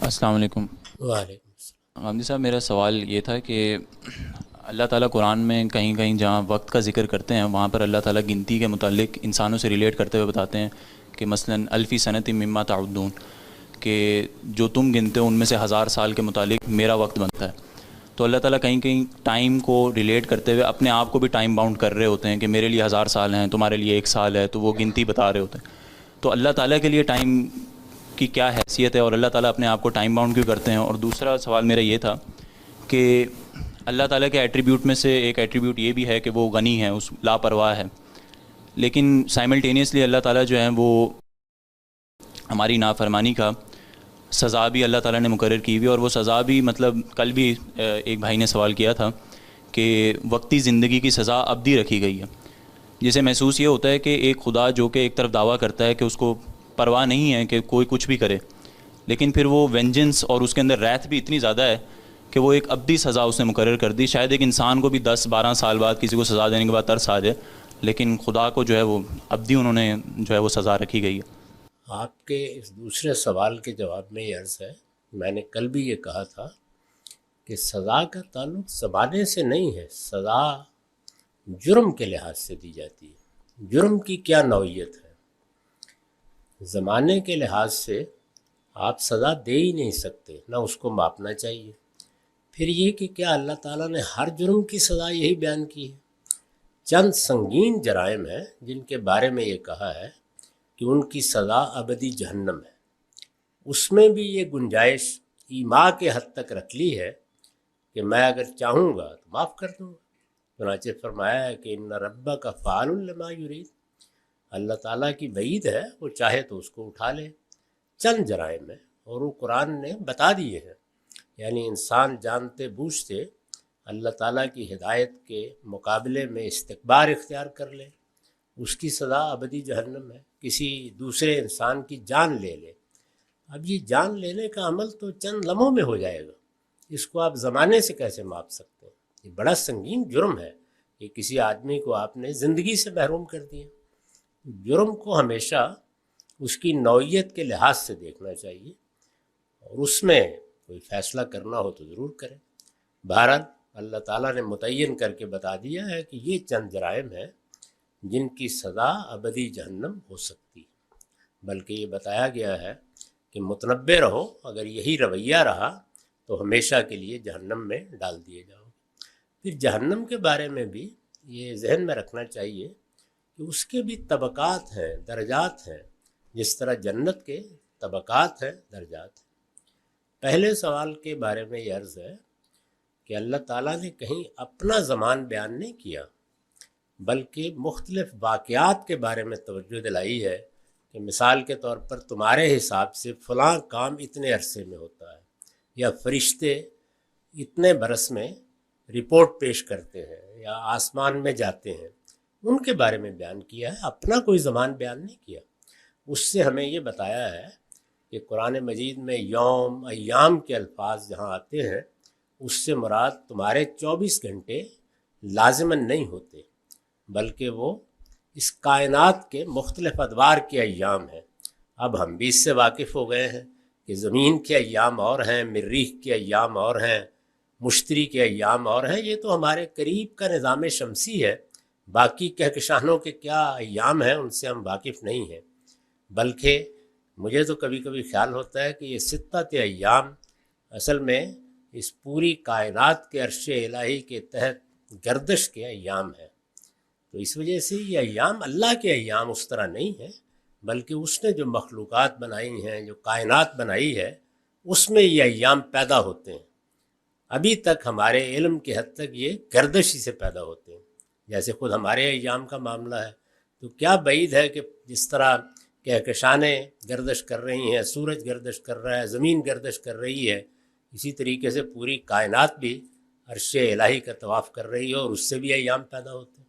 السلام علیکم۔ وعلیکم السلام۔ غامدی صاحب، میرا سوال یہ تھا کہ اللہ تعالیٰ قرآن میں کہیں کہیں جہاں وقت کا ذکر کرتے ہیں وہاں پر اللہ تعالیٰ گنتی کے متعلق انسانوں سے ریلیٹ کرتے ہوئے بتاتے ہیں کہ مثلاً الفی صنعت مما تعدون، کہ جو تم گنتے ہو ان میں سے 1000 سال کے متعلق میرا وقت بنتا ہے۔ تو اللہ تعالیٰ کہیں کہیں ٹائم کو ریلیٹ کرتے ہوئے اپنے آپ کو بھی ٹائم باؤنڈ کر رہے ہوتے ہیں کہ میرے لیے 1000 سال ہیں، تمہارے لیے 1 سال ہے، تو وہ گنتی بتا رہے ہوتے ہیں۔ تو اللہ تعالیٰ کے لیے ٹائم کی کیا حیثیت ہے اور اللہ تعالیٰ اپنے آپ کو ٹائم باؤنڈ کیوں کرتے ہیں؟ اور دوسرا سوال میرا یہ تھا کہ اللہ تعالیٰ کے ایٹریبیوٹ میں سے ایک ایٹریبیوٹ یہ بھی ہے کہ وہ غنی ہے، اس لاپرواہ ہے، لیکن سائملٹینیسلی اللہ تعالیٰ جو ہے وہ ہماری نافرمانی کا سزا بھی اللہ تعالیٰ نے مقرر کی ہوئی، اور وہ سزا بھی مطلب کل بھی ایک بھائی نے سوال کیا تھا کہ وقتی زندگی کی سزا ابدی رکھی گئی ہے، جسے محسوس یہ ہوتا ہے کہ ایک خدا جو کہ ایک طرف دعویٰ کرتا ہے کہ اس کو پرواہ نہیں ہے کہ کوئی کچھ بھی کرے، لیکن پھر وہ وینجنس اور اس کے اندر ریت بھی اتنی زیادہ ہے کہ وہ ایک ابدی سزا اس نے مقرر کر دی۔ شاید ایک انسان کو بھی 10-12 سال بعد کسی کو سزا دینے کے بعد ترس آ جائے، لیکن خدا کو جو ہے وہ ابدی انہوں نے جو ہے وہ سزا رکھی گئی ہے۔ آپ کے اس دوسرے سوال کے جواب میں یہ عرض ہے، میں نے کل بھی یہ کہا تھا کہ سزا کا تعلق زمانے سے نہیں ہے، سزا جرم کے لحاظ سے دی جاتی ہے۔ جرم کی کیا نوعیت ہے؟ زمانے کے لحاظ سے آپ سزا دے ہی نہیں سکتے، نہ اس کو ماپنا چاہیے۔ پھر یہ کہ کیا اللہ تعالیٰ نے ہر جرم کی سزا یہی بیان کی ہے؟ چند سنگین جرائم ہیں جن کے بارے میں یہ کہا ہے کہ ان کی سزا ابدی جہنم ہے۔ اس میں بھی یہ گنجائش ایما کے حد تک رکھ لی ہے کہ میں اگر چاہوں گا تو معاف کر دوں گا۔ چنانچہ فرمایا ہے کہ ان ربک فعال لما یرید، اللہ تعالیٰ کی وعید ہے، وہ چاہے تو اس کو اٹھا لے۔ چند جرائم ہیں اور وہ قرآن نے بتا دیے ہیں، یعنی انسان جانتے بوجھتے اللہ تعالیٰ کی ہدایت کے مقابلے میں استکبار اختیار کر لے، اس کی سزا ابدی جہنم ہے۔ کسی دوسرے انسان کی جان لے لے، اب یہ جان لینے کا عمل تو چند لمحوں میں ہو جائے گا، اس کو آپ زمانے سے کیسے ماپ سکتے ہیں؟ یہ بڑا سنگین جرم ہے کہ کسی آدمی کو آپ نے زندگی سے محروم کر دیا۔ جرم کو ہمیشہ اس کی نوعیت کے لحاظ سے دیکھنا چاہیے، اور اس میں کوئی فیصلہ کرنا ہو تو ضرور کریں۔ بہرحال اللہ تعالیٰ نے متعین کر کے بتا دیا ہے کہ یہ چند جرائم ہیں جن کی سزا ابدی جہنم ہو سکتی ہے، بلکہ یہ بتایا گیا ہے کہ متنبہ رہو، اگر یہی رویہ رہا تو ہمیشہ کے لیے جہنم میں ڈال دیے جاؤ۔ پھر جہنم کے بارے میں بھی یہ ذہن میں رکھنا چاہیے کہ اس کے بھی طبقات ہیں، درجات ہیں، جس طرح جنت کے طبقات ہیں، درجات ہیں۔ پہلے سوال کے بارے میں یہ عرض ہے کہ اللہ تعالیٰ نے کہیں اپنا زمان بیان نہیں کیا، بلکہ مختلف واقعات کے بارے میں توجہ دلائی ہے کہ مثال کے طور پر تمہارے حساب سے فلاں کام اتنے عرصے میں ہوتا ہے، یا فرشتے اتنے برس میں رپورٹ پیش کرتے ہیں یا آسمان میں جاتے ہیں، ان کے بارے میں بیان کیا ہے، اپنا کوئی زمان بیان نہیں کیا۔ اس سے ہمیں یہ بتایا ہے کہ قرآن مجید میں یوم، ایام کے الفاظ جہاں آتے ہیں، اس سے مراد تمہارے 24 گھنٹے لازماً نہیں ہوتے، بلکہ وہ اس کائنات کے مختلف ادوار کے ایام ہیں۔ اب ہم بھی اس سے واقف ہو گئے ہیں کہ زمین کے ایام اور ہیں، مریخ کے ایام اور ہیں، مشتری کے ایام اور ہیں۔ یہ تو ہمارے قریب کا نظام شمسی ہے، باقی کہکشانوں کے کیا ایام ہیں ان سے ہم واقف نہیں ہیں۔ بلکہ مجھے تو کبھی کبھی خیال ہوتا ہے کہ یہ ستت ایام اصل میں اس پوری کائنات کے عرش الہی کے تحت گردش کے ایام ہیں۔ تو اس وجہ سے یہ ایام اللہ کے ایام اس طرح نہیں ہیں، بلکہ اس نے جو مخلوقات بنائی ہیں، جو کائنات بنائی ہے، اس میں یہ ایام پیدا ہوتے ہیں۔ ابھی تک ہمارے علم کے حد تک یہ گردش ہی سے پیدا ہوتے ہیں، جیسے خود ہمارے ایام کا معاملہ ہے۔ تو کیا بعید ہے کہ جس طرح کہکشانیں گردش کر رہی ہیں، سورج گردش کر رہا ہے، زمین گردش کر رہی ہے، اسی طریقے سے پوری کائنات بھی عرش الہی کا طواف کر رہی ہے اور اس سے بھی ایام پیدا ہوتے ہیں۔